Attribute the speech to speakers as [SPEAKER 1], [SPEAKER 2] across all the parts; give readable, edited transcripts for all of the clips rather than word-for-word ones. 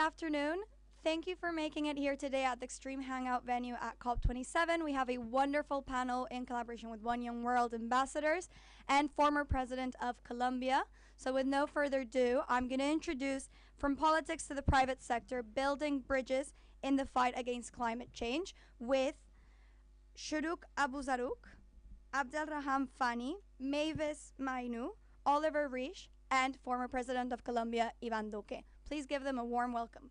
[SPEAKER 1] afternoon. Thank you for making it here today at the Extreme Hangout venue at COP27. We have a wonderful panel in collaboration with One Young World ambassadors and former president of Colombia. So with no further ado, I'm going to introduce From Politics to the Private Sector, Building Bridges in the Fight Against Climate Change with Shuruk Abuzaruk, Abdelraham Fani, Mavis Mainu, Oliver Risch, and former president of Colombia, Ivan Duque. Please give them a warm welcome.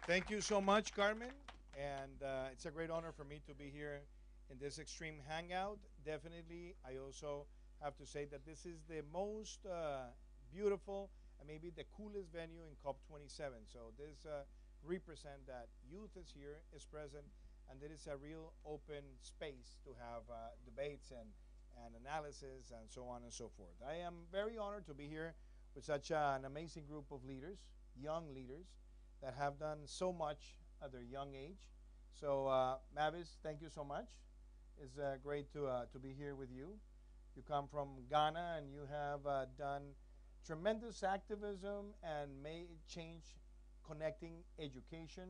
[SPEAKER 2] Thank you so much, Carmen. And it's a great honor for me to be here in this extreme hangout. Definitely, I also have to say that this is the most beautiful and maybe the coolest venue in COP27. So this represents that youth is here, is present, and there is a real open space to have debates and analysis and so on and so forth. I am very honored to be here with such an amazing group of leaders, young leaders, that have done so much at their young age. So Mavis, thank you so much. It's great to be here with you. You come from Ghana and you have done tremendous activism and made change connecting education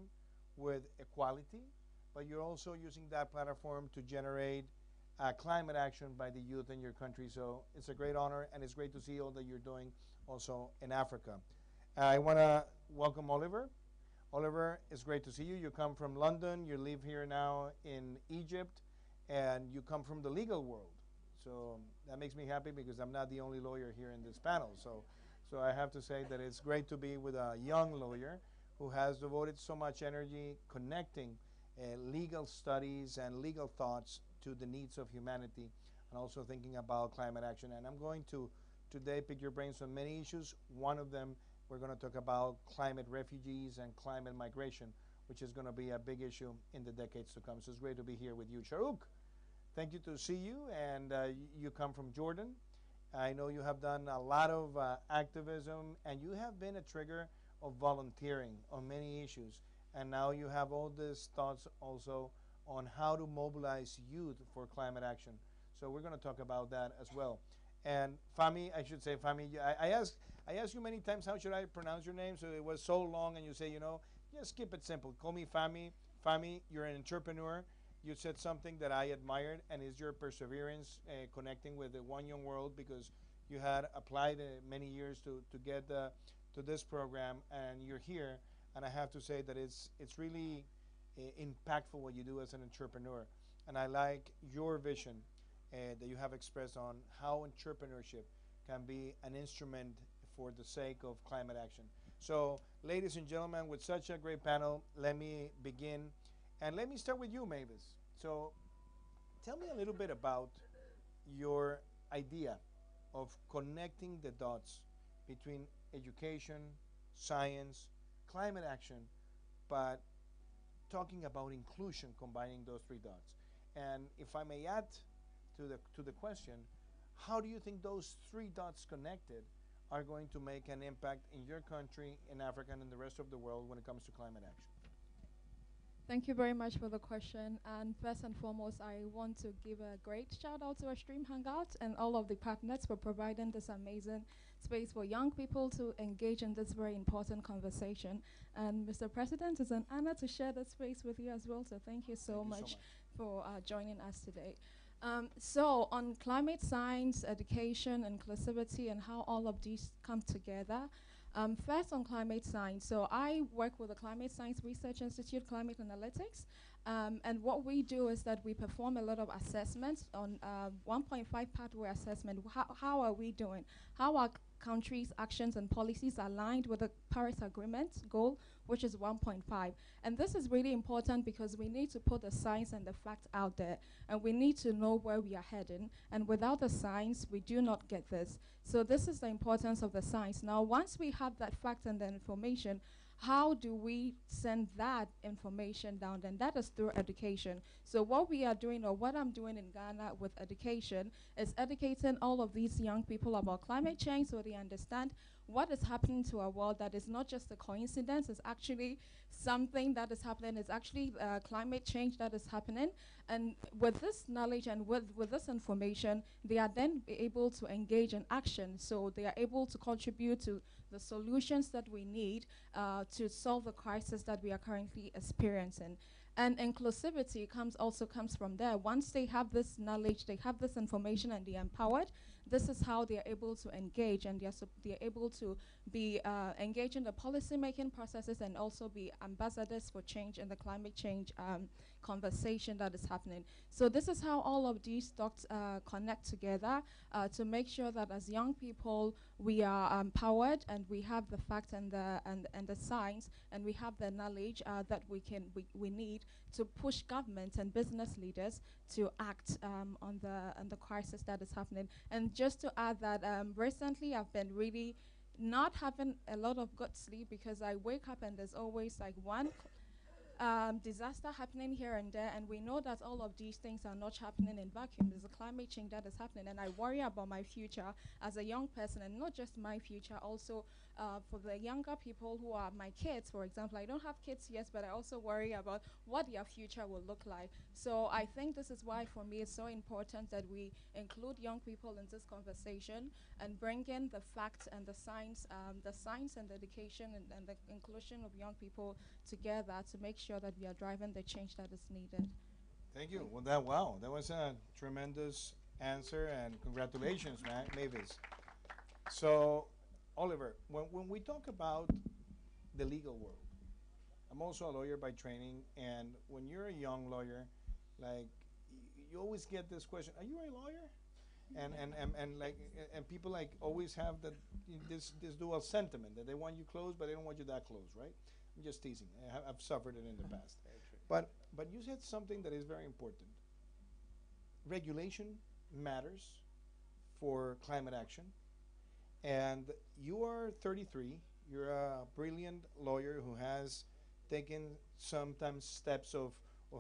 [SPEAKER 2] with equality, but you're also using that platform to generate climate action by the youth in your country. So it's a great honor, and it's great to see all that you're doing also in Africa. I want to welcome Oliver. Oliver, it's great to see you. You come from London. You live here now in Egypt, and you come from the legal world. So that makes me happy because I'm not the only lawyer here in this panel. So I have to say that it's great to be with a young lawyer who has devoted so much energy connecting legal studies and legal thoughts to the needs of humanity, and also thinking about climate action. And I'm going to today pick your brains on many issues. One of them, we're going to talk about climate refugees and climate migration, which is going to be a big issue in the decades to come. So it's great to be here with you. Sharouk, thank you to see you, and you come from Jordan. I know you have done a lot of activism, and you have been a trigger of volunteering on many issues. And now you have all these thoughts also on how to mobilize youth for climate action. So we're going to talk about that as well. And Fami, I should say, Fami, I asked you many times how should I pronounce your name, so it was so long, and you say, you know, just keep it simple. Call me Fami. Fami, you're an entrepreneur. You said something that I admired, and is your perseverance connecting with the One Young World, because you had applied many years to get to this program, and you're here. And I have to say that it's really impactful what you do as an entrepreneur. And I like your vision that you have expressed on how entrepreneurship can be an instrument for the sake of climate action. So, ladies and gentlemen, with such a great panel, let me begin. And let me start with you, Mavis. So, tell me a little bit about your idea of connecting the dots between education, science, climate action, but talking about inclusion, combining those three dots. And if I may add to the question, how do you think those three dots connected are going to make an impact in your country, in Africa, and in the rest of the world when it comes to climate action?
[SPEAKER 3] Thank you very much for the question. And first and foremost, I want to give a great shout out to our Stream Hangout and all of the partners for providing this amazing space for young people to engage in this very important conversation. And Mr. President, it's an honor to share this space with you as well. So thank you so much for joining us today. So on climate science, education, inclusivity, and how all of these come together. First on climate science, so I work with the Climate Science Research Institute, Climate Analytics, and what we do is that we perform a lot of assessments on 1.5 pathway assessment. How are we doing? How are countries' actions and policies aligned with the Paris Agreement goal, which is 1.5? And this is really important because we need to put the science and the facts out there, and we need to know where we are heading. And without the science, we do not get this. So this is the importance of the science. Now, once we have that fact and the information, how do we send that information down? And that is through education. So what we are doing, or what I'm doing in Ghana with education, is educating all of these young people about climate change so they understand what is happening to our world that is not just a coincidence, it's actually something that is happening. It's actually climate change that is happening. And with this knowledge and with this information, they are then able to engage in action. So they are able to contribute to the solutions that we need to solve the crisis that we are currently experiencing. And inclusivity also comes from there. Once they have this knowledge, they have this information, and they are empowered, this is how they are able to engage, and they are able to be engaged in the policy making processes and also be ambassadors for change in the climate change conversation that is happening. So this is how all of these dots connect together to make sure that as young people we are empowered and we have the facts and the science and we have the knowledge that we need to push governments and business leaders to act on the crisis that is happening. And just to add that recently I've been really not having a lot of good sleep because I wake up and there's always like one disaster happening here and there, and we know that all of these things are not happening in vacuum. There's a climate change that is happening, and I worry about my future as a young person, and not just my future, also for the younger people who are my kids, for example. I don't have kids yet, but I also worry about what their future will look like. So I think this is why, for me, it's so important that we include young people in this conversation and bring in the facts and the science and the education and the inclusion of young people together to make sure that we are driving the change that is needed.
[SPEAKER 2] Thank you. Well, that was a tremendous answer, and congratulations, Mavis. So, Oliver, when we talk about the legal world, I'm also a lawyer by training, and when you're a young lawyer, like you always get this question: "Are you a lawyer?" And people like always have this dual sentiment that they want you close, but they don't want you that close, right? I'm just teasing. I've suffered it in the past. But you said something that is very important. Regulation matters for climate action, and you are 33. You're a brilliant lawyer who has taken sometimes steps of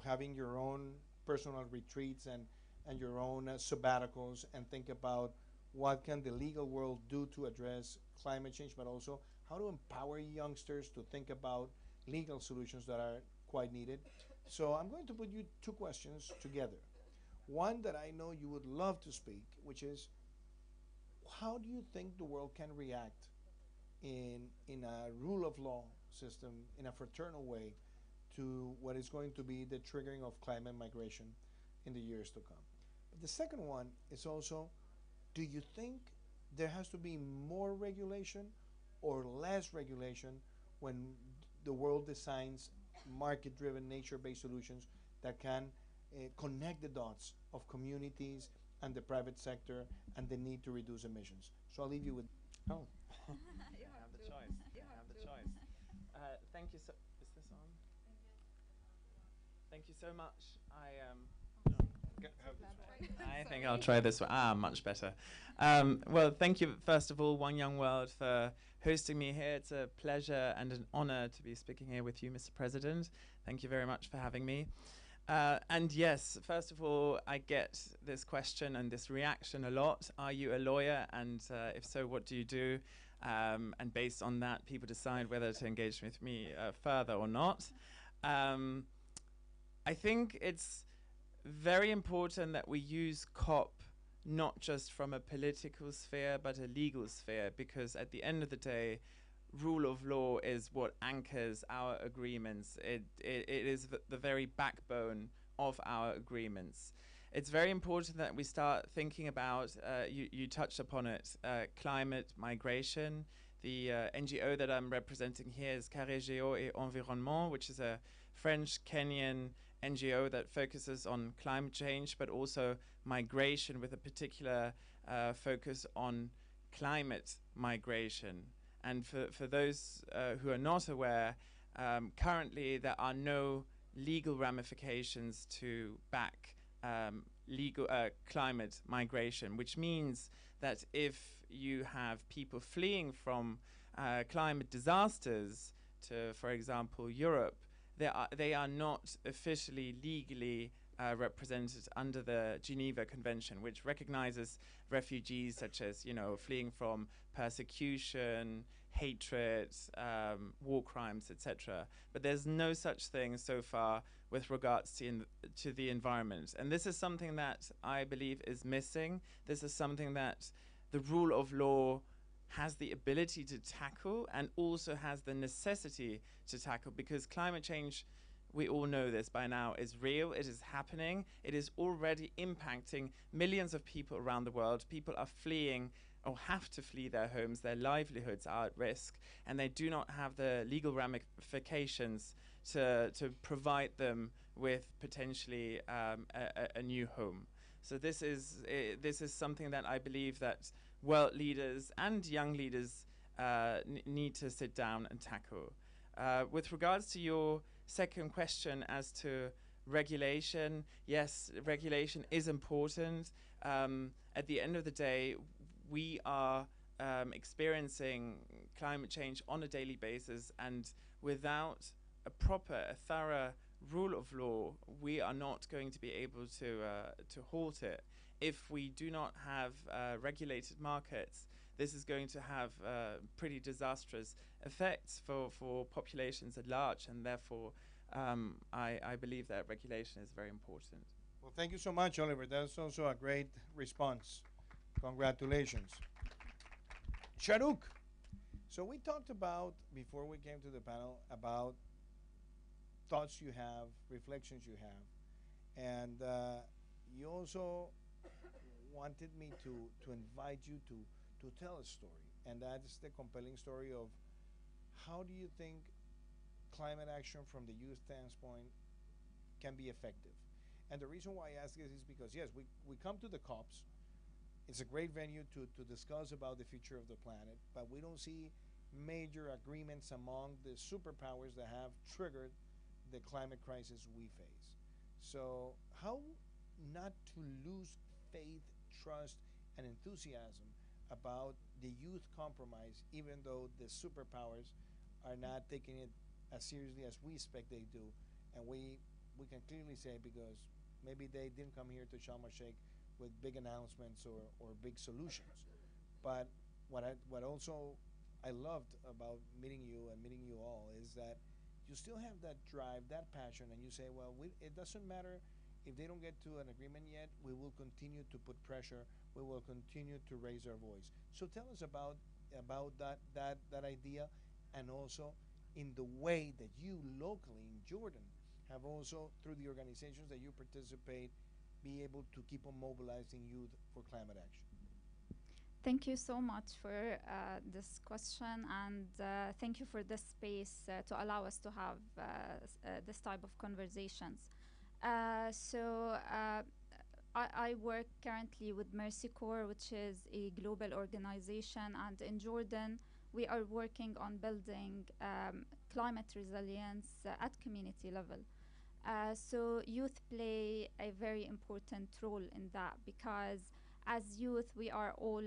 [SPEAKER 2] having your own personal retreats and your own sabbaticals, and think about what can the legal world do to address climate change, but also how to empower youngsters to think about legal solutions that are quite needed. So I'm going to put you two questions together. One that I know you would love to speak, which is, how do you think the world can react in a rule of law system, in a fraternal way, to what is going to be the triggering of climate migration in the years to come? But the second one is also, do you think there has to be more regulation or less regulation when the world designs market-driven, nature-based solutions that can connect the dots of communities and the private sector and the need to reduce emissions? So I'll leave you with.
[SPEAKER 4] Oh, you have the choice. You have the choice. Thank you so. Is this on? Thank you so much. I think I'll try this one. Much better. Well, thank you, first of all, One Young World, for hosting me here. It's a pleasure and an honor to be speaking here with you, Mr. President. Thank you very much for having me. And yes, first of all, I get this question and this reaction a lot. Are you a lawyer? And if so, what do you do? And based on that, people decide whether to engage with me further or not. I think it's very important that we use COP not just from a political sphere, but a legal sphere, because at the end of the day, rule of law is what anchors our agreements. It is the very backbone of our agreements. It's very important that we start thinking about, you touched upon it, climate migration. The NGO that I'm representing here is Carré Géo et Environnement, which is a French-Kenyan NGO that focuses on climate change, but also migration, with a particular focus on climate migration. And for those who are not aware, currently there are no legal ramifications to back legal climate migration, which means that if you have people fleeing from climate disasters to, for example, Europe, they are not officially legally represented under the Geneva Convention, which recognizes refugees such as, fleeing from persecution, hatred, war crimes, etc. But there's no such thing so far with regards to the environment. And this is something that I believe is missing. This is something that the rule of law has the ability to tackle and also has the necessity to tackle, because climate change, we all know this by now, is real, it is happening, it is already impacting millions of people around the world. People are fleeing or have to flee their homes, their livelihoods are at risk, and they do not have the legal ramifications to provide them with potentially a new home. So this is something that I believe that world leaders and young leaders need to sit down and tackle. With regards to your second question as to regulation, yes, regulation is important. At the end of the day, we are experiencing climate change on a daily basis, and without a proper, a thorough rule of law, we are not going to be able to halt it. If we do not have regulated markets, this is going to have pretty disastrous effects for populations at large, and therefore I believe that regulation is very important.
[SPEAKER 2] Well, thank you so much, Oliver. That's also a great response. Congratulations. Shahrukh, so we talked about, before we came to the panel, about thoughts you have, reflections you have, and you also wanted me to invite you to tell a story, and that's the compelling story of how do you think climate action from the youth standpoint can be effective. And the reason why I ask this is because, yes, we come to the COPs. It's a great venue to discuss about the future of the planet, but we don't see major agreements among the superpowers that have triggered the climate crisis we face. So how not to lose faith, trust, and enthusiasm about the youth compromise, even though the superpowers are not taking it as seriously as we expect they do. And we can clearly say, because maybe they didn't come here to Sharm el-Sheikh with big announcements or big solutions. But what also I loved about meeting you and meeting you all is that you still have that drive, that passion, and you say, well, it doesn't matter if they don't get to an agreement yet, we will continue to put pressure, we will continue to raise our voice. So tell us about that idea, and also in the way that you locally in Jordan have also, through the organizations that you participate, be able to keep on mobilizing youth for climate action.
[SPEAKER 5] Thank you so much for this question, and thank you for this space to allow us to have this type of conversations. I work currently with Mercy Corps, which is a global organization, and in Jordan we are working on building climate resilience at community level. So youth play a very important role in that, because as youth we are all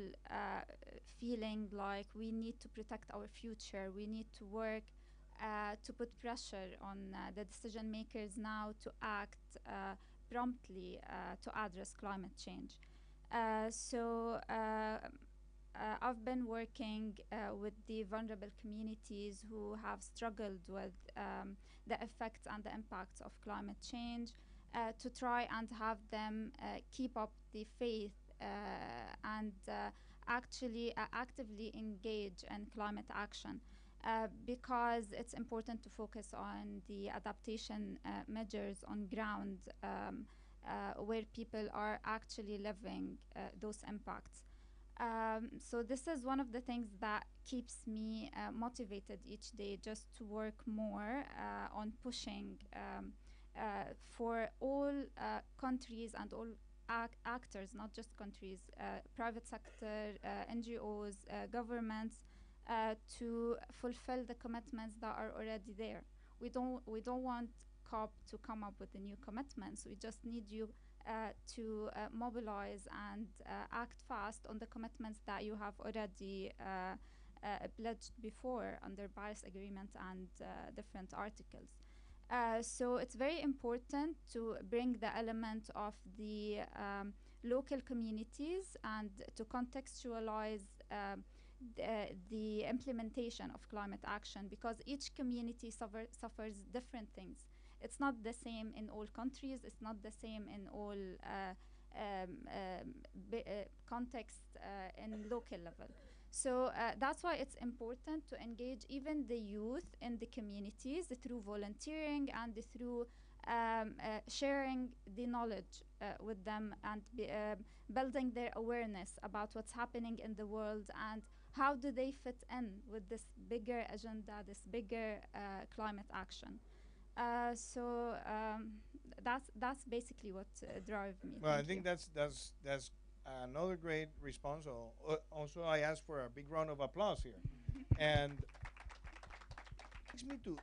[SPEAKER 5] feeling like we need to protect our future. We need to work to put pressure on the decision makers now to act promptly to address climate change. I've been working with the vulnerable communities who have struggled with the effects and the impacts of climate change, to try and have them keep up the faith and actually actively engage in climate action. Because it's important to focus on the adaptation measures on ground, where people are actually living those impacts. So this is one of the things that keeps me motivated each day, just to work more on pushing for all countries and all actors, not just countries, private sector, NGOs, governments, to fulfill the commitments that are already there. We don't want COP to come up with the new commitments. We just need you to mobilize and act fast on the commitments that you have already pledged before under Paris Agreement and different articles. So it's very important to bring the element of the local communities and to contextualize the implementation of climate action, because each community suffers different things. It's not the same in all countries, it's not the same in all context in local level. So that's why it's important to engage even the youth in the communities through volunteering and through sharing the knowledge with them and building their awareness about what's happening in the world and how do they fit in with this bigger agenda, this bigger climate action. So that's basically what drives me.
[SPEAKER 2] Well, I
[SPEAKER 5] Thank
[SPEAKER 2] think
[SPEAKER 5] you.
[SPEAKER 2] that's another great response. Also, I ask for a big round of applause here, and brings me to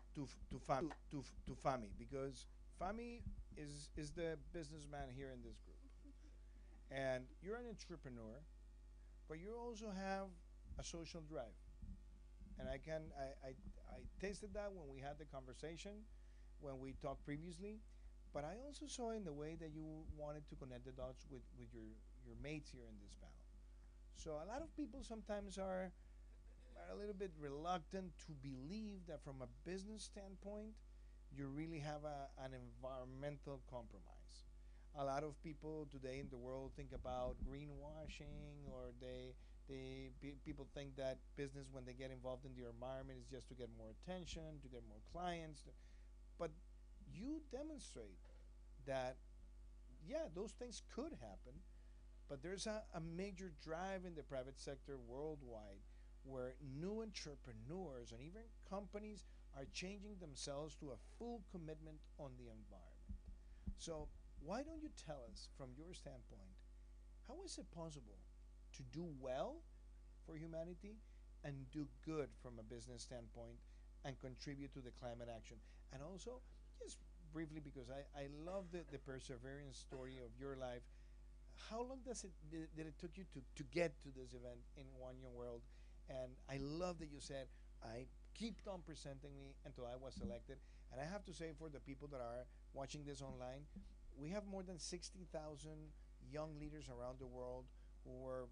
[SPEAKER 2] Fami, because Fami is the businessman here in this group, and you're an entrepreneur, but you also have a social drive, and I tasted that when we had the conversation, when we talked previously, but I also saw in the way that you wanted to connect the dots with your mates here in this panel. So a lot of people sometimes are a little bit reluctant to believe that from a business standpoint, you really have an environmental compromise. A lot of people today in the world think about greenwashing, or people think that business, when they get involved in the environment, is just to get more attention, to get more clients. But you demonstrate that, yeah, those things could happen, but there's a major drive in the private sector worldwide where new entrepreneurs and even companies are changing themselves to a full commitment on the environment. So, why don't you tell us, from your standpoint, how is it possible to do well for humanity and do good from a business standpoint and contribute to the climate action? And also, just briefly, because I love the perseverance story of your life. How long did it took you to get to this event in One Young World? And I love that you said, I keep on presenting me until I was selected. And I have to say, for the people that are watching this online, we have more than 60,000 young leaders around the world who are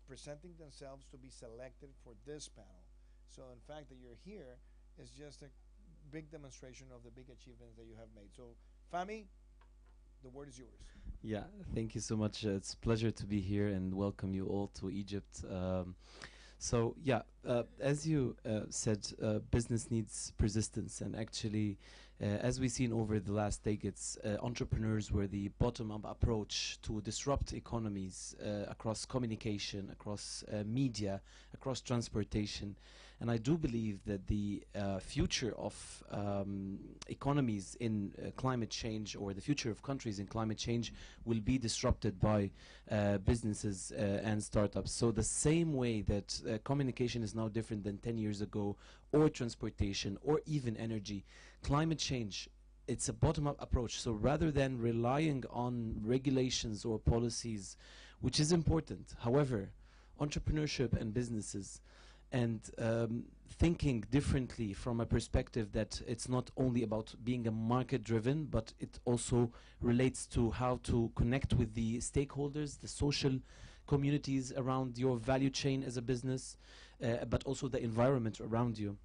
[SPEAKER 2] presenting themselves to be selected for this panel. So, in fact, that you're here is just a big demonstration of the big achievements that you have made. So, Fami, the word is yours.
[SPEAKER 6] Yeah, thank you so much. It's a pleasure to be here and welcome you all to Egypt. As you said, business needs persistence, and actually, as we've seen over the last decades, entrepreneurs were the bottom-up approach to disrupt economies across communication, across media, across transportation. And I do believe that the future of economies in climate change, or the future of countries in climate change, will be disrupted by businesses and startups. So the same way that communication is now different than 10 years ago, or transportation, or even energy, climate change, it's a bottom-up approach. So rather than relying on regulations or policies, which is important, however, entrepreneurship and businesses and thinking differently from a perspective that it's not only about being a market-driven, but it also relates to how to connect with the stakeholders, the social communities around your value chain as a business, but also the environment around you.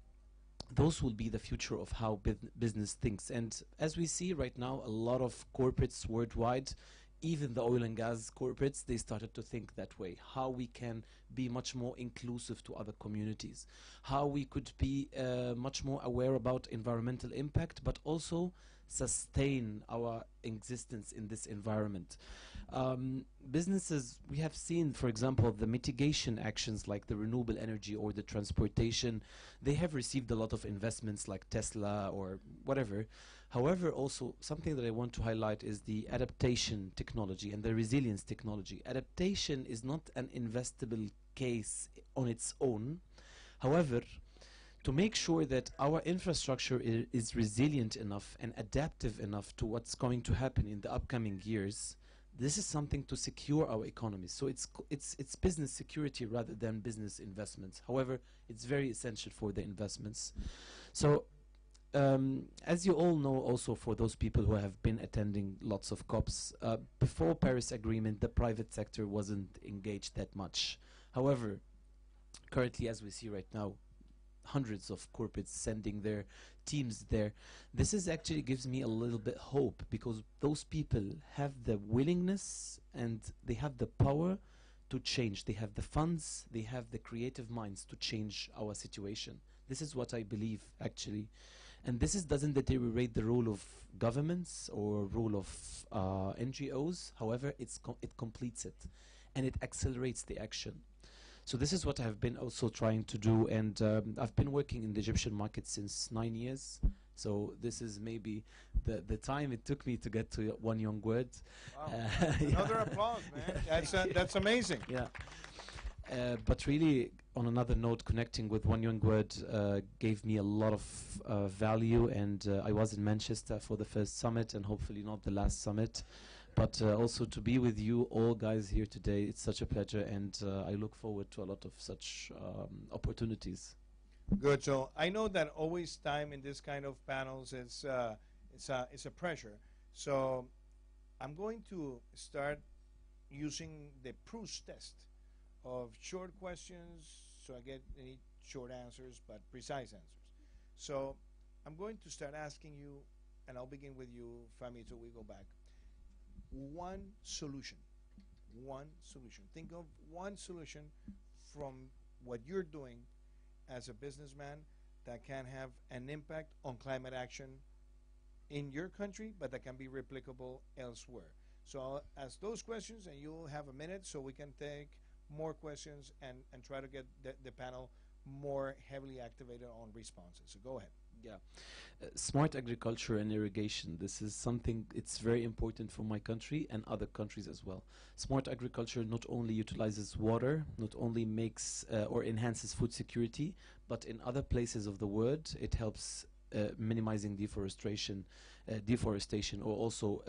[SPEAKER 6] Those will be the future of how business thinks. And as we see right now, a lot of corporates worldwide, even the oil and gas corporates, they started to think that way. How we can be much more inclusive to other communities. How we could be much more aware about environmental impact, but also sustain our existence in this environment. Businesses, we have seen, for example, the mitigation actions like the renewable energy or the transportation, they have received a lot of investments like Tesla or whatever. However, also something that I want to highlight is the adaptation technology and the resilience technology. Adaptation is not an investable case on its own. However, to make sure that our infrastructure is resilient enough and adaptive enough to what's going to happen in the upcoming years, this is something to secure our economy. So it's business security rather than business investments. However, it's very essential for the investments. So as you all know, also for those people who have been attending lots of COPs, before Paris Agreement, the private sector wasn't engaged that much. However, currently, as we see right now, hundreds of corporates sending their teams there. This is actually gives me a little bit hope, because those people have the willingness and they have the power to change. They have the funds, they have the creative minds to change our situation. This is what I believe, actually. And this doesn't deteriorate the role of governments or role of NGOs. However, it completes it and it accelerates the action. So this is what I have been also trying to do, and I've been working in the Egyptian market since 9 years. So this is maybe the time it took me to get to One Young Word.
[SPEAKER 2] Wow. Another applause, man. That's amazing.
[SPEAKER 6] Yeah. But really, on another note, connecting with One Young Word gave me a lot of value, and I was in Manchester for the first summit, and hopefully not the last summit. But also to be with you all guys here today, it's such a pleasure, and I look forward to a lot of such opportunities.
[SPEAKER 2] Good. So I know that always time in this kind of panels is it's a pressure. So I'm going to start using the Proust test of short questions, so I need short answers but precise answers. So I'm going to start asking you, and I'll begin with you, Fami, so we go back. One solution. Think of one solution from what you're doing as a businessman that can have an impact on climate action in your country, but that can be replicable elsewhere. So I'll ask those questions, and you'll have a minute so we can take more questions and try to get the panel more heavily activated on responses. So go ahead.
[SPEAKER 6] Yeah. Smart agriculture and irrigation. This is something, it's very important for my country and other countries as well. Smart agriculture not only utilizes water, not only makes or enhances food security, but in other places of the world, it helps minimizing deforestation, or also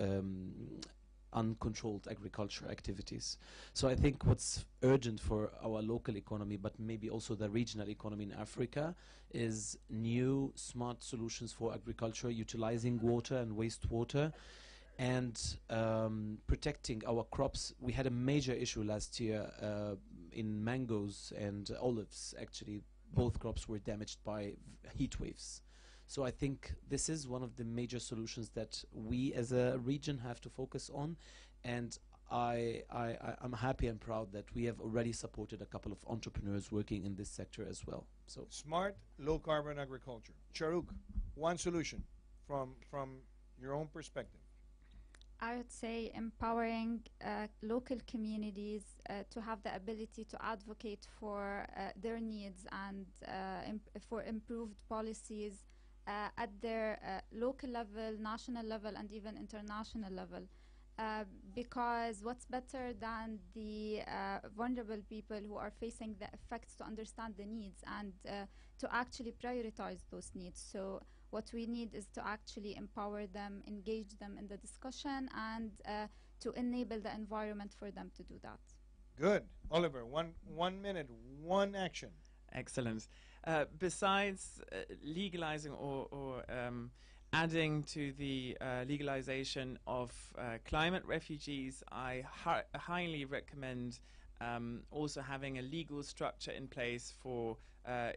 [SPEAKER 6] uncontrolled agriculture activities. So I think what's urgent for our local economy, but maybe also the regional economy in Africa, is new smart solutions for agriculture, utilizing water and wastewater, and protecting our crops. We had a major issue last year in mangoes and olives. Actually, both crops were damaged by heat waves. So I think this is one of the major solutions that we as a region have to focus on, and I'm happy and proud that we have already supported a couple of entrepreneurs working in this sector as well. So
[SPEAKER 2] smart, low-carbon agriculture. Sharouk, one solution from your own perspective.
[SPEAKER 5] I would say empowering local communities to have the ability to advocate for their needs and for improved policies at their local level, national level, and even international level. Because what's better than the vulnerable people who are facing the effects to understand the needs and to actually prioritize those needs. So what we need is to actually empower them, engage them in the discussion, and to enable the environment for them to do that.
[SPEAKER 2] Good. Oliver, one minute, one action.
[SPEAKER 4] Excellent. Besides legalizing or adding to the legalization of climate refugees, I highly recommend also having a legal structure in place for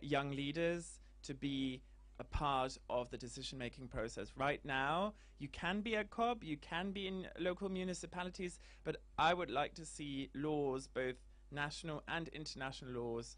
[SPEAKER 4] young leaders to be a part of the decision-making process. Right now, you can be a COB, you can be in local municipalities, but I would like to see laws, both national and international laws,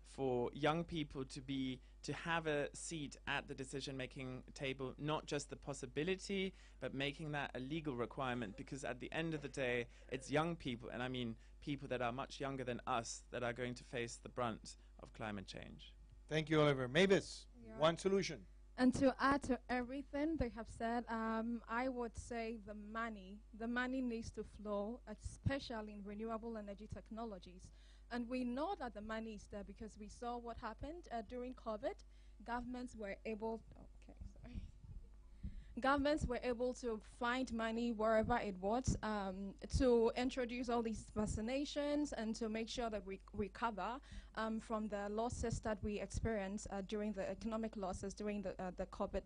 [SPEAKER 4] for young people to have a seat at the decision-making table, not just the possibility, but making that a legal requirement, because at the end of the day, it's young people, and I mean people that are much younger than us, that are going to face the brunt of climate change.
[SPEAKER 2] Thank you, Oliver. Mavis, one solution.
[SPEAKER 3] And to add to everything they have said, I would say the money needs to flow, especially in renewable energy technologies. And we know that the money is there because we saw what happened during COVID. Governments were able, governments were able to find money wherever it was to introduce all these vaccinations and to make sure that we recover from the losses that we experienced during the economic losses during the COVID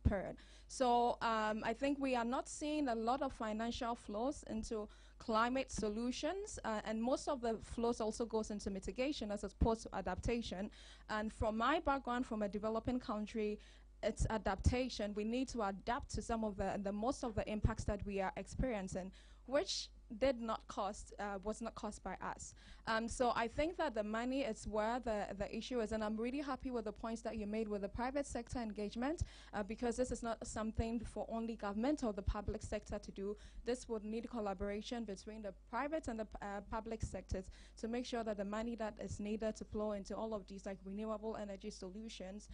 [SPEAKER 3] period. So I think we are not seeing a lot of financial flows into climate solutions, and most of the flows also goes into mitigation as opposed to adaptation. And from my background, from a developing country, it's adaptation. We need to adapt to some of the most of the impacts that we are experiencing, which was not caused by us. So I think that the money is where the issue is, and I'm really happy with the points that you made with the private sector engagement, because this is not something for only government or the public sector to do. This would need collaboration between the private and the public sectors to make sure that the money that is needed to flow into all of these like renewable energy solutions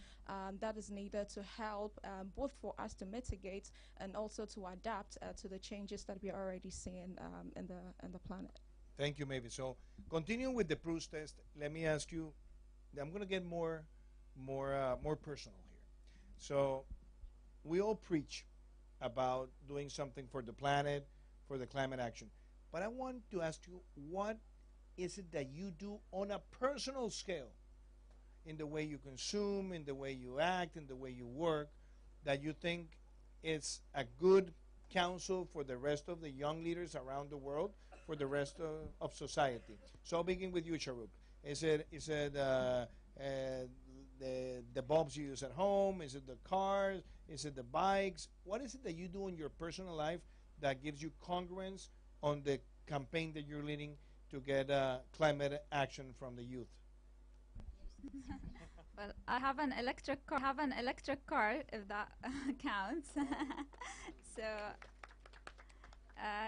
[SPEAKER 3] that is needed to help both for us to mitigate and also to adapt to the changes that we are already seeing in the planet.
[SPEAKER 2] Thank you, Mavis. So, continuing with the Proust test, let me ask you. I'm going to get more personal here. So, we all preach about doing something for the planet, for the climate action. But I want to ask you, what is it that you do on a personal scale, in the way you consume, in the way you act, in the way you work, that you think is a good counsel for the rest of the young leaders around the world, for the rest of society? So I'll begin with you, Sharuk. Is it the bulbs you use at home? Is it the cars? Is it the bikes? What is it that you do in your personal life that gives you congruence on the campaign that you're leading to get climate action from the youth?
[SPEAKER 5] Well, I have an electric car, if that counts. So,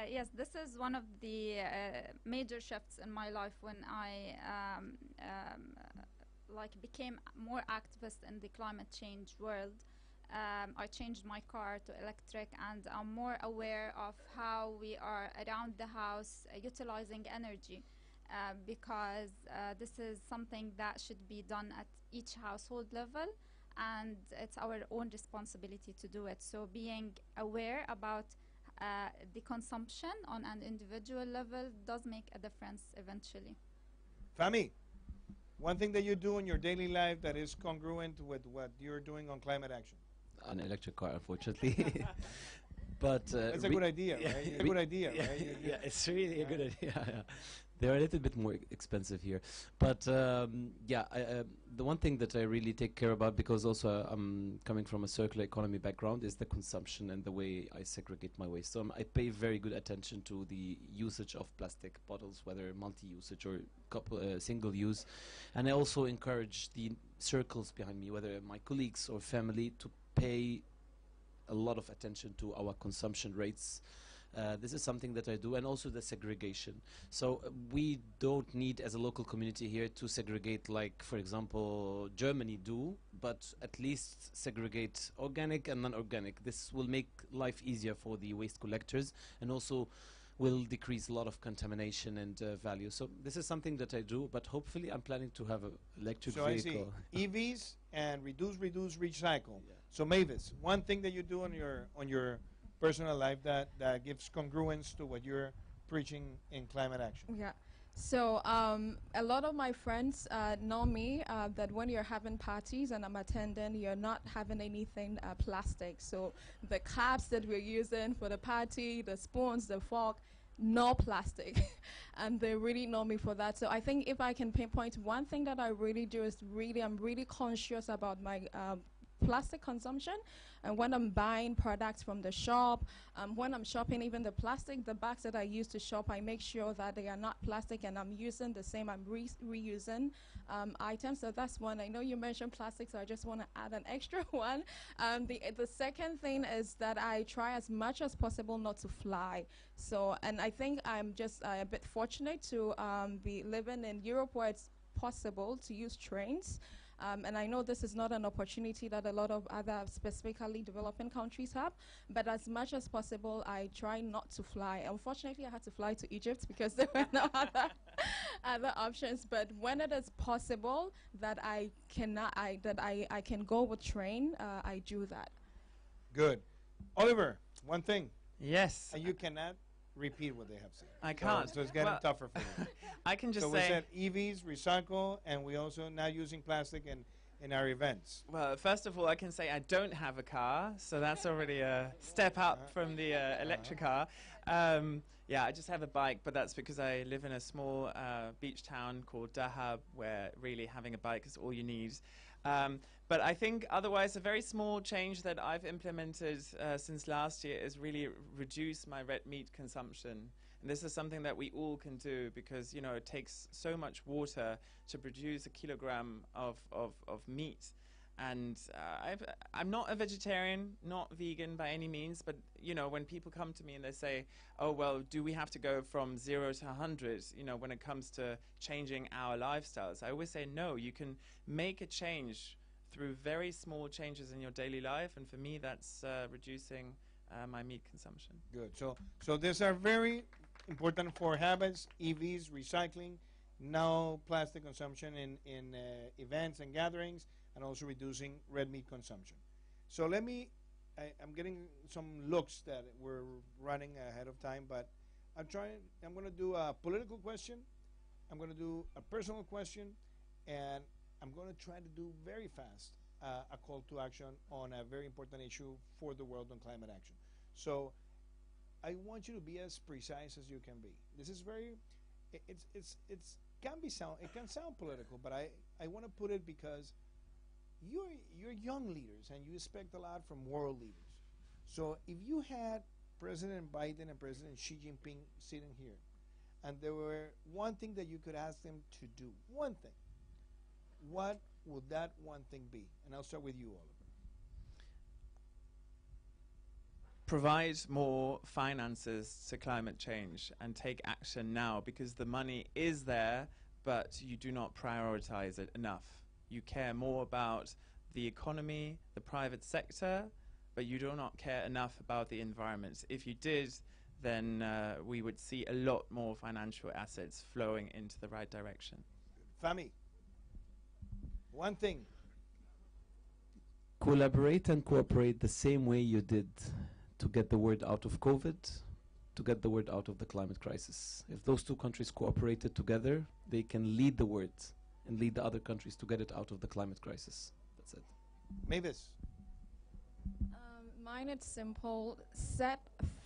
[SPEAKER 5] yes, this is one of the major shifts in my life when I became more activist in the climate change world. I changed my car to electric, and I'm more aware of how we are around the house utilizing energy. Because this is something that should be done at each household level, and it's our own responsibility to do it. So being aware about the consumption on an individual level does make a difference eventually.
[SPEAKER 2] Fami, one thing that you do in your daily life that is congruent with what you're doing on climate action?
[SPEAKER 6] An electric car, unfortunately. But
[SPEAKER 2] it's a good idea, right? It's a good idea, right?
[SPEAKER 6] Yeah, it's really a good idea. Yeah. They're a little bit more expensive here, but the one thing that I really take care about, because also I'm coming from a circular economy background, is the consumption and the way I segregate my waste. So I pay very good attention to the usage of plastic bottles, whether multi-usage or single use, and I also encourage the circles behind me, whether my colleagues or family, to pay a lot of attention to our consumption rates. This is something that I do, and also the segregation. So we don't need, as a local community here, to segregate like, for example, Germany do, but at least segregate organic and non-organic. This will make life easier for the waste collectors, and also will decrease a lot of contamination and value. So this is something that I do, but hopefully I'm planning to have an electric vehicle.
[SPEAKER 2] I see EVs and reduce, recycle. Yeah. So Mavis, one thing that you do on your personal life that gives congruence to what you're preaching in climate action?
[SPEAKER 3] Yeah. So a lot of my friends know me that when you're having parties and I'm attending, you're not having anything plastic. So the cups that we're using for the party, the spoons, the fork, no plastic. And they really know me for that. So I think if I can pinpoint one thing that I really do is I'm really conscious about my plastic consumption. And when I'm buying products from the shop, when I'm shopping, even the bags that I use to shop, I make sure that they are not plastic, and I'm using the same, I'm reusing items. So that's one. I know you mentioned plastic, so I just want to add an extra one. The second thing is that I try as much as possible not to fly. So, and I think I'm just a bit fortunate to be living in Europe, where it's possible to use trains. And I know this is not an opportunity that a lot of other specifically developing countries have, but as much as possible, I try not to fly. Unfortunately, I had to fly to Egypt because there were no other options. But when it is possible that I can go with train, I do that.
[SPEAKER 2] Good. Oliver, one thing,
[SPEAKER 4] Yes,
[SPEAKER 2] and you cannot repeat what they have said.
[SPEAKER 4] I can't.
[SPEAKER 2] So it's getting
[SPEAKER 4] Well,
[SPEAKER 2] tougher for you.
[SPEAKER 4] I can just
[SPEAKER 2] So we
[SPEAKER 4] say.
[SPEAKER 2] said EVs, recycle, and we also not using plastic in our events.
[SPEAKER 4] Well, first of all, I can say I don't have a car, so that's already a step up from the electric car. Yeah, I just have a bike, but that's because I live in a small beach town called Dahab, where really having a bike is all you need. But I think otherwise a very small change that I've implemented since last year is really reduce my red meat consumption. And this is something that we all can do because, you know, it takes so much water to produce a kilogram of meat. And I'm not a vegetarian, not vegan by any means, but, you know, when people come to me and they say, oh, well, do we have to go from 0 to 100, you know, when it comes to changing our lifestyles? I always say, no, you can make a change through very small changes in your daily life. And for me, that's reducing my meat consumption.
[SPEAKER 2] Good. So these are very important for habits: EVs, recycling, no plastic consumption in events and gatherings, and also reducing red meat consumption. So I'm getting some looks that we're running ahead of time, but I'm going to do a political question, I'm going to do a personal question, and I'm going to try to do very fast a call to action on a very important issue for the world on climate action. So I want you to be as precise as you can be. This is very, it can sound political, but I want to put it because you're young leaders and you expect a lot from world leaders. So if you had President Biden and President Xi Jinping sitting here, and there were one thing that you could ask them to do, one thing, what would that one thing be? And I'll start with you, Oliver.
[SPEAKER 4] Provide more finances to climate change and take action now, because the money is there, but you do not prioritize it enough. You care more about the economy, the private sector, but you do not care enough about the environment. If you did, then we would see a lot more financial assets flowing into the right direction.
[SPEAKER 2] Fami, one thing.
[SPEAKER 6] Collaborate and cooperate the same way you did to get the word out of COVID, to get the word out of the climate crisis. If those two countries cooperated together, they can lead the word and lead the other countries to get it out of the climate crisis. That's it.
[SPEAKER 2] Mavis.
[SPEAKER 3] Mine is simple. Set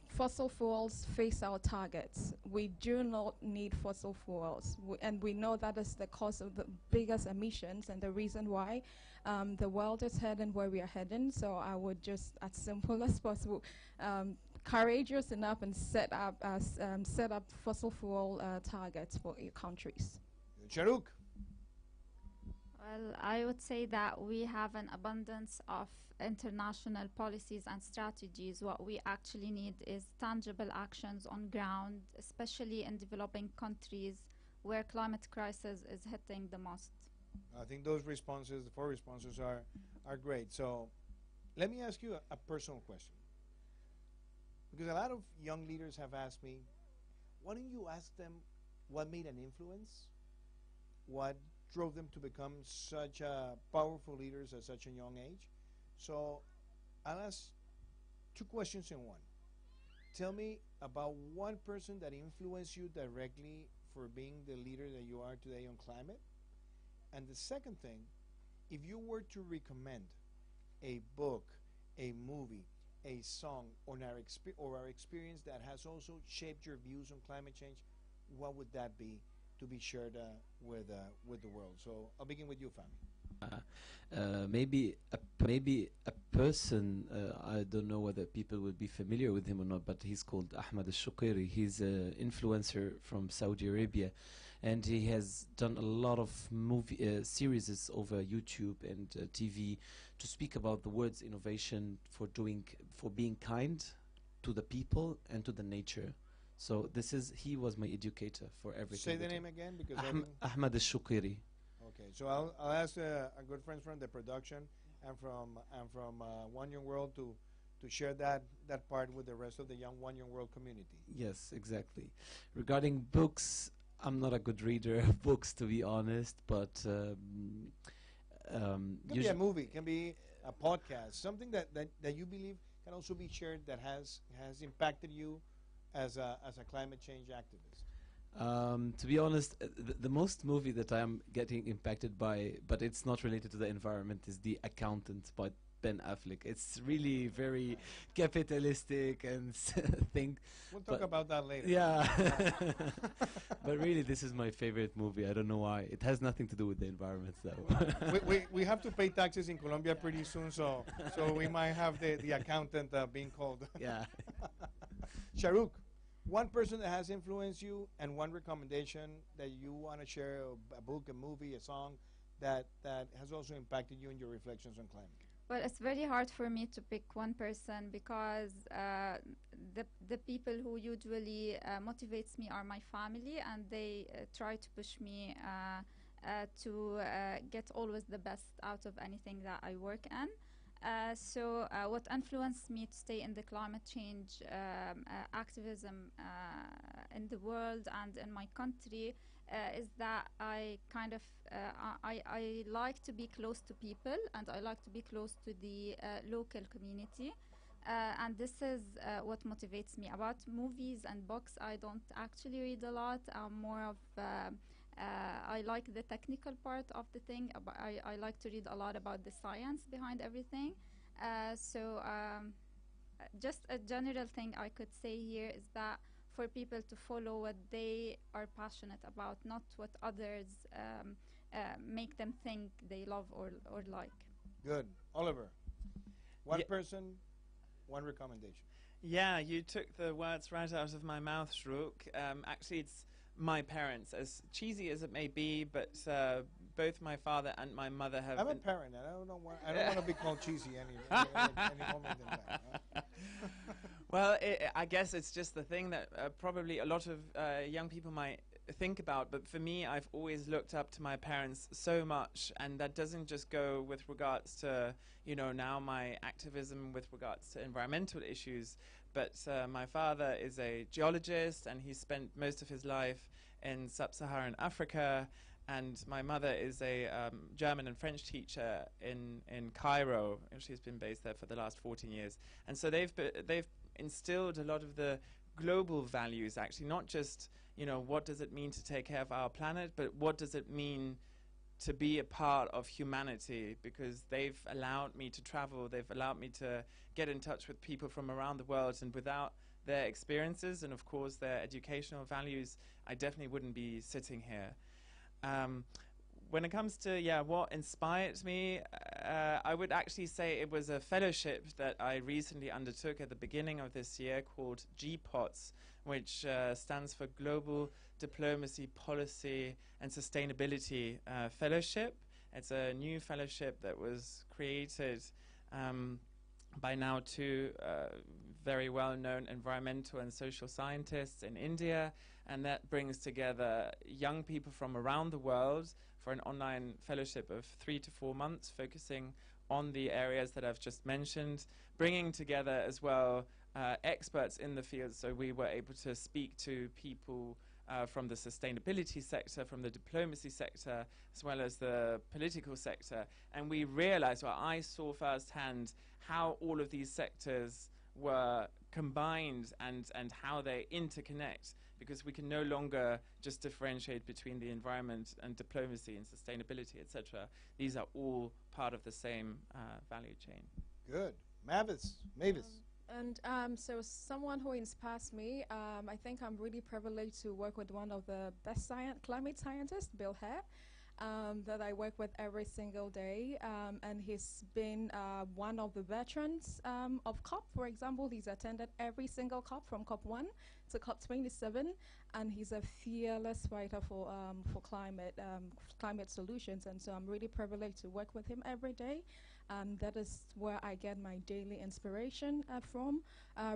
[SPEAKER 3] fossil fuels phase out targets. We do not need fossil fuels, and we know that is the cause of the biggest emissions and the reason why the world is heading where we are heading. So I would just, as simple as possible, courageous enough and set up fossil fuel targets for your countries.
[SPEAKER 2] Sharouk.
[SPEAKER 5] Well, I would say that we have an abundance of international policies and strategies. What we actually need is tangible actions on ground, especially in developing countries where climate crisis is hitting the most.
[SPEAKER 2] I think those responses, the 4 responses are great. So let me ask you a personal question. Because a lot of young leaders have asked me, why don't you ask them what made an influence? What drove them to become such powerful leaders at such a young age? So I'll ask 2 questions in one. Tell me about one person that influenced you directly for being the leader that you are today on climate. And the second thing, if you were to recommend a book, a movie, a song, or our experience that has also shaped your views on climate change, what would that be to be shared with the world? So I'll begin with you, Fami.
[SPEAKER 6] Maybe a person, I don't know whether people will be familiar with him or not, but he's called Ahmed al-Shuqairi. He's an influencer from Saudi Arabia, and he has done a lot of movie series over YouTube and TV to speak about the words innovation for being kind to the people and to the nature. So he was my educator for everything.
[SPEAKER 2] Say the name again, because
[SPEAKER 6] Ahmed al-Shuqairi.
[SPEAKER 2] Okay, so I'll ask our good friends from the production and from One Young World to share that part with the rest of the One Young World community.
[SPEAKER 6] Yes, exactly. Regarding books, I'm not a good reader of books, to be honest, but
[SPEAKER 2] Can be a movie, can be a podcast, something that you believe, can also be shared that has impacted you as a climate change activist?
[SPEAKER 6] To be honest, the most movie that I'm getting impacted by, but it's not related to the environment, is The Accountant by Ben Affleck. It's really very capitalistic and think.
[SPEAKER 2] We'll talk about that later.
[SPEAKER 6] Yeah. But really, this is my favorite movie. I don't know why. It has nothing to do with the environment, though.
[SPEAKER 2] we have to pay taxes in Colombia pretty soon, so we might have the accountant being called.
[SPEAKER 6] Yeah.
[SPEAKER 2] Shahrukh, one person that has influenced you and one recommendation that you want to share, a book, a movie, a song that has also impacted you in your reflections on climate.
[SPEAKER 5] Well, it's very hard for me to pick one person because the people who usually motivates me are my family, and they try to push me to get always the best out of anything that I work in. So what influenced me to stay in the climate change activism in the world and in my country is that I kind of I like to be close to people, and I like to be close to the local community, and this is what motivates me. About movies and books, I don't actually read a lot. I'm more of I like the technical part of the thing. I like to read a lot about the science behind everything. So just a general thing I could say here is that for people to follow what they are passionate about, not what others make them think they love or like.
[SPEAKER 2] Good. Oliver, one
[SPEAKER 4] Ye-
[SPEAKER 2] person, one recommendation.
[SPEAKER 4] Yeah, you took the words right out of my mouth, Shrouk. Actually, it's my parents, as cheesy as it may be, but both my father and my mother have.
[SPEAKER 2] I'm a parent, and I don't want to be called cheesy any moment in time. Huh?
[SPEAKER 4] Well, I guess it's just the thing that probably a lot of young people might think about, but for me, I've always looked up to my parents so much, and that doesn't just go with regards to, now my activism with regards to environmental issues, but my father is a geologist, and he spent most of his life in sub-Saharan Africa, and my mother is a German and French teacher in Cairo, and she's been based there for the last 14 years. And so they've instilled a lot of the global values, actually, not just, what does it mean to take care of our planet, but what does it mean to be a part of humanity, because they've allowed me to travel, they've allowed me to get in touch with people from around the world, and without their experiences and, of course, their educational values, I definitely wouldn't be sitting here. When it comes to, what inspired me, I would actually say it was a fellowship that I recently undertook at the beginning of this year called GPOTS, which stands for Global Diplomacy, Policy and Sustainability Fellowship. It's a new fellowship that was created by now two very well-known environmental and social scientists in India, and that brings together young people from around the world for an online fellowship of 3 to 4 months, focusing on the areas that I've just mentioned, bringing together as well experts in the field. So we were able to speak to people from the sustainability sector, from the diplomacy sector, as well as the political sector. And we realized, I saw firsthand how all of these sectors were combined and how they interconnect, because we can no longer just differentiate between the environment and diplomacy and sustainability, etc. These are all part of the same value chain.
[SPEAKER 2] Good. Mavis.
[SPEAKER 3] And so someone who inspires me, I think I'm really privileged to work with one of the best climate scientists, Bill Hare, that I work with every single day. And he's been one of the veterans of COP. For example, he's attended every single COP from COP 1 to COP 27, and he's a fearless fighter for climate solutions. And so I'm really privileged to work with him every day. That is where I get my daily inspiration from.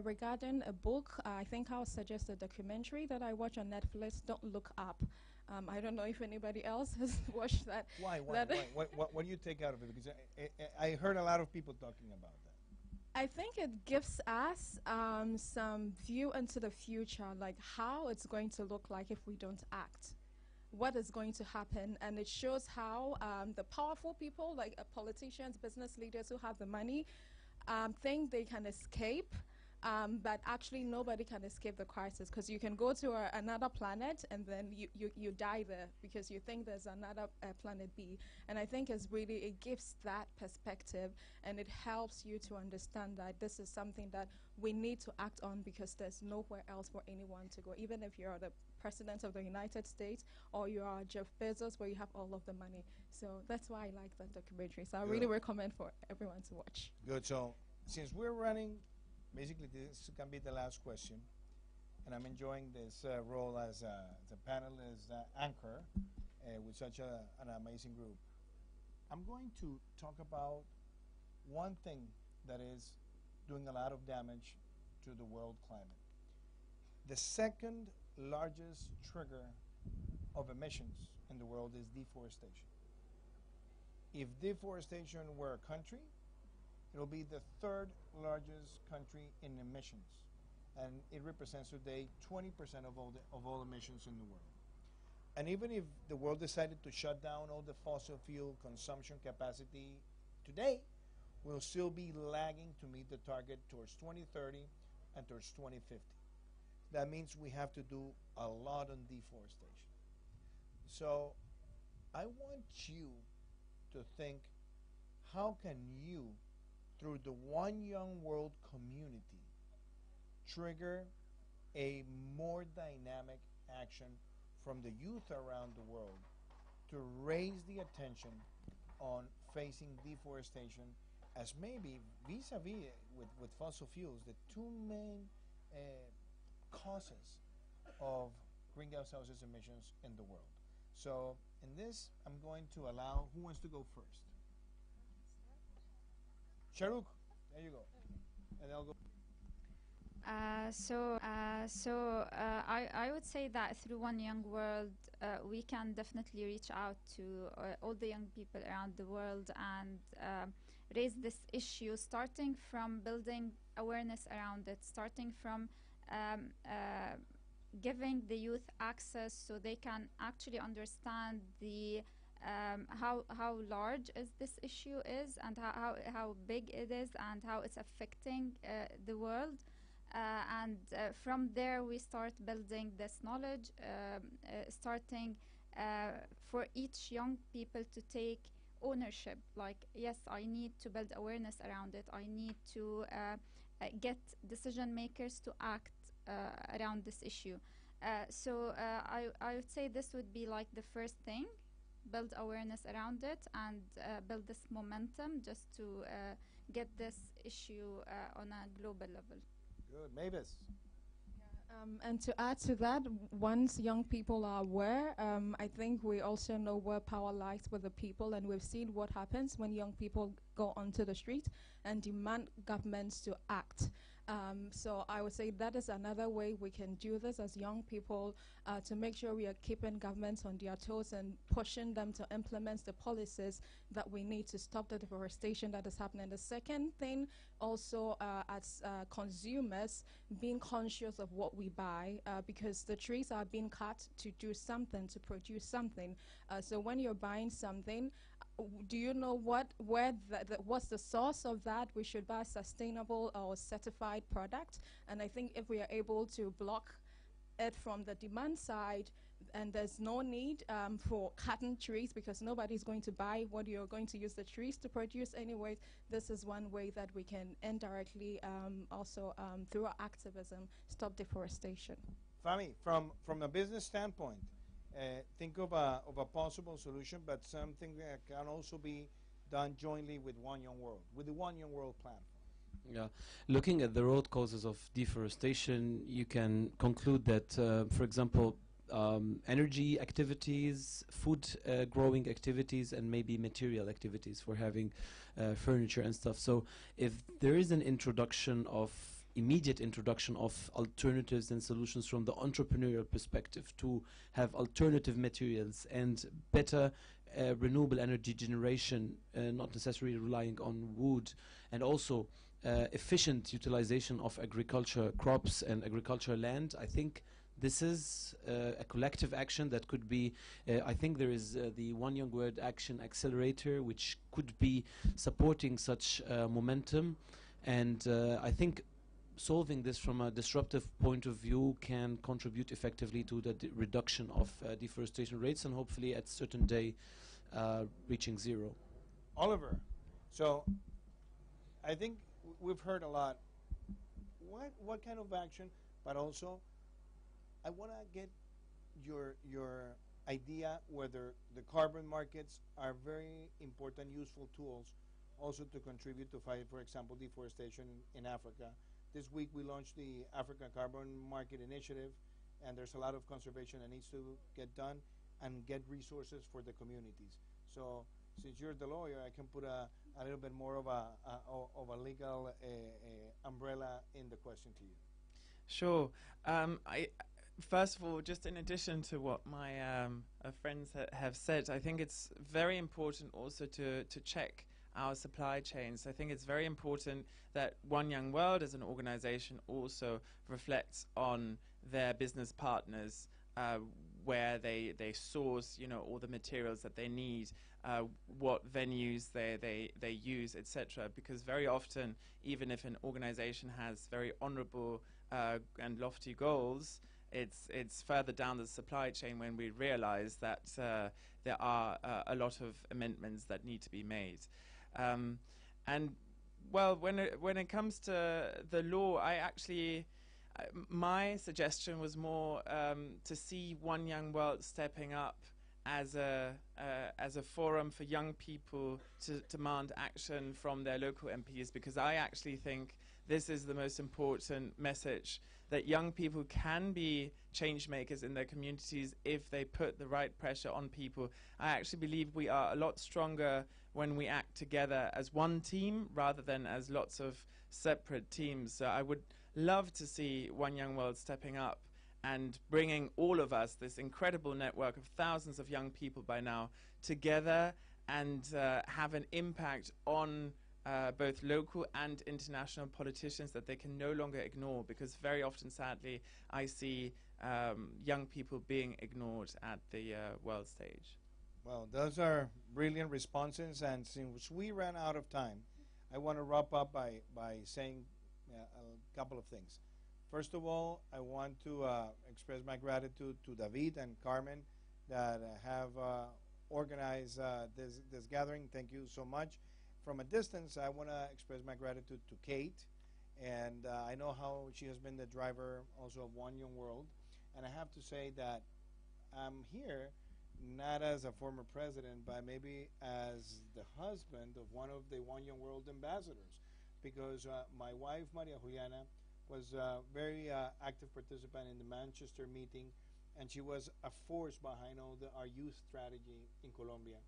[SPEAKER 3] Regarding a book, I think I'll suggest a documentary that I watch on Netflix, Don't Look Up. I don't know if anybody else has watched that.
[SPEAKER 2] Why? What do you take out of it? Because I heard a lot of people talking about that.
[SPEAKER 3] I think it gives us some view into the future, like how it's going to look like if we don't act. What is going to happen, and it shows how the powerful people, like politicians, business leaders who have the money, think they can escape. But actually, nobody can escape the crisis, because you can go to another planet and then you die there because you think there's another planet B. And I think it gives that perspective, and it helps you to understand that this is something that we need to act on, because there's nowhere else for anyone to go. Even if you're the president of the United States or you are Jeff Bezos, where you have all of the money. So that's why I like that documentary. So I really recommend for everyone to watch.
[SPEAKER 2] Good. So since we're running, basically this can be the last question, and I'm enjoying this role as a panelist anchor with such an amazing group. I'm going to talk about one thing that is doing a lot of damage to the world climate. The second largest trigger of emissions in the world is deforestation. If deforestation were a country, it will be the third largest country in emissions, and it represents today 20% of all emissions in the world. And even if the world decided to shut down all the fossil fuel consumption capacity today, we'll still be lagging to meet the target towards 2030 and towards 2050. That means we have to do a lot on deforestation. So I want you to think, how can you, through the One Young World community, trigger a more dynamic action from the youth around the world to raise the attention on facing deforestation, as maybe vis-a-vis with fossil fuels, the two main causes of greenhouse gases emissions in the world. So in this, I'm going to allow, who wants to go first? Sharuk, there you go. And I'll go.
[SPEAKER 5] I would say that through One Young World, we can definitely reach out to all the young people around the world and raise this issue, starting from building awareness around it, starting from giving the youth access so they can actually understand the how large is this issue is, and how big it is, and how it's affecting the world. And from there we start building this knowledge, starting for each young people to take ownership, like, yes, I need to build awareness around it, I need to get decision makers to act around this issue. So I would say this would be like the first thing, build awareness around it, and build this momentum just to get this issue on a global level.
[SPEAKER 2] Good. Mavis.
[SPEAKER 3] And to add to that, once young people are aware, I think we also know where power lies with the people, and we've seen what happens when young people go onto the street and demand governments to act. So I would say that is another way we can do this as young people, to make sure we are keeping governments on their toes and pushing them to implement the policies that we need to stop the deforestation that is happening. The second thing, also as consumers, being conscious of what we buy, because the trees are being cut to do something, to produce something. So when you're buying something, do you know what's the source of that? We should buy sustainable or certified product. And I think if we are able to block it from the demand side, and there's no need for cutting trees, because nobody's going to buy what you're going to use the trees to produce anyway. This is one way that we can indirectly also through our activism stop deforestation.
[SPEAKER 2] Fami, from a business standpoint, think of a possible solution, but something that can also be done jointly with One Young World, with the One Young World platform.
[SPEAKER 6] Yeah, looking at the root causes of deforestation, you can conclude that, for example, energy activities, food growing activities, and maybe material activities for having furniture and stuff. So if there is an immediate introduction of alternatives and solutions from the entrepreneurial perspective to have alternative materials and better renewable energy generation, not necessarily relying on wood, and also efficient utilization of agriculture crops and agricultural land, I think this is a collective action that could be, I think there is the One Young World Action Accelerator, which could be supporting such momentum. And I think solving this from a disruptive point of view can contribute effectively to the reduction of deforestation rates, and hopefully at a certain day reaching zero.
[SPEAKER 2] Oliver, so I think we've heard a lot. What kind of action? But also, I want to get your idea whether the carbon markets are very important, useful tools, also to contribute to fight, for example, deforestation in Africa. This week we launched the Africa Carbon Market Initiative, and there's a lot of conservation that needs to get done and get resources for the communities. So since you're the lawyer, I can put a little bit more of a legal umbrella in the question to you.
[SPEAKER 4] Sure. I first of all, just in addition to what my friends have said, I think it's very important also to check our supply chains. I think it's very important that One Young World as an organization also reflects on their business partners, where they source, all the materials that they need, what venues they use, etc. Because very often, even if an organization has very honorable and lofty goals, it's further down the supply chain when we realize that there are a lot of amendments that need to be made. And well, when it comes to the law, I actually my suggestion was more to see One Young World stepping up as a forum for young people to demand action from their local MPs, because I actually think this is the most important message, that young people can be change makers in their communities if they put the right pressure on people. I actually believe we are a lot stronger when we act together as one team rather than as lots of separate teams. So I would love to see One Young World stepping up and bringing all of us, this incredible network of thousands of young people by now, together and have an impact on both local and international politicians that they can no longer ignore, because very often, sadly, I see young people being ignored at the world stage.
[SPEAKER 2] Well, those are brilliant responses, and since we ran out of time, I want to wrap up by saying a couple of things. First of all, I want to express my gratitude to David and Carmen that have organized this gathering. Thank you so much. From a distance, I want to express my gratitude to Kate, and I know how she has been the driver also of One Young World, and I have to say that I'm here not as a former president, but maybe as the husband of one of the One Young World ambassadors, because my wife, Maria Juliana, was a very active participant in the Manchester meeting, and she was a force behind our youth strategy in Colombia.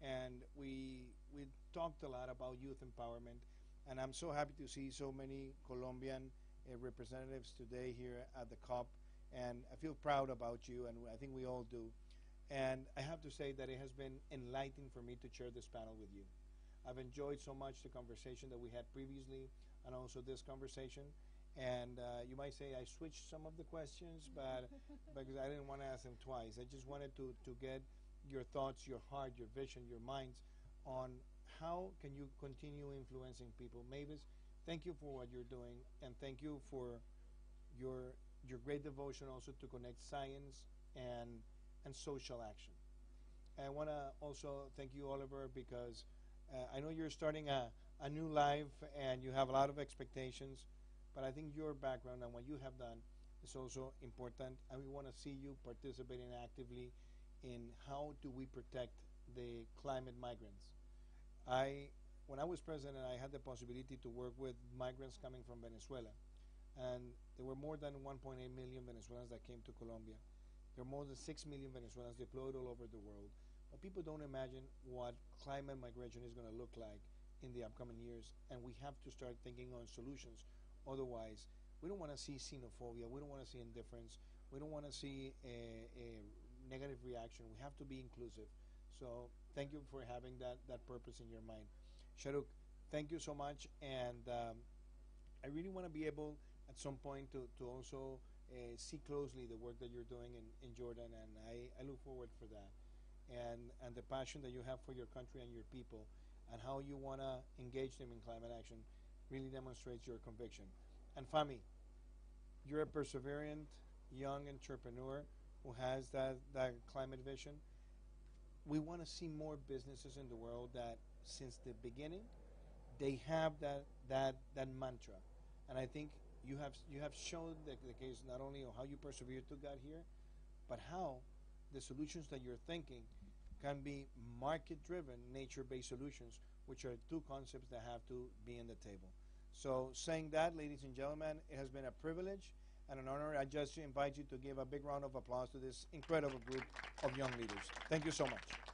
[SPEAKER 2] And we talked a lot about youth empowerment, and I'm so happy to see so many Colombian representatives today here at the COP, and I feel proud about you, and I think we all do. And I have to say that it has been enlightening for me to chair this panel with you. I've enjoyed so much the conversation that we had previously and also this conversation. And you might say I switched some of the questions, but because I didn't want to ask them twice. I just wanted to get your thoughts, your heart, your vision, your minds on how can you continue influencing people. Mavis, thank you for what you're doing, and thank you for your great devotion also to connect science and social action. And I want to also thank you, Oliver, because I know you're starting a new life and you have a lot of expectations, but I think your background and what you have done is also important, and we want to see you participating actively in how do we protect the climate migrants. When I was president, I had the possibility to work with migrants coming from Venezuela, and there were more than 1.8 million Venezuelans that came to Colombia. There are more than 6 million Venezuelans deployed all over the world. But people don't imagine what climate migration is going to look like in the upcoming years, and we have to start thinking on solutions. Otherwise, we don't want to see xenophobia, we don't want to see indifference, we don't want to see a negative reaction. We have to be inclusive. So thank you for having that purpose in your mind. Shahrukh, thank you so much, and I really want to be able at some point to also see closely the work that you're doing in Jordan, and I look forward for that. And the passion that you have for your country and your people, and how you want to engage them in climate action. really demonstrates your conviction. And Fami, you're a perseverant young entrepreneur who has that climate vision. We want to see more businesses in the world that, since the beginning, they have that mantra. And I think you have shown the case not only of how you persevered to get here, but how the solutions that you're thinking can be market-driven, nature-based solutions, which are two concepts that have to be in the table. So saying that, ladies and gentlemen, it has been a privilege and an honor. I just invite you to give a big round of applause to this incredible group of young leaders. Thank you so much.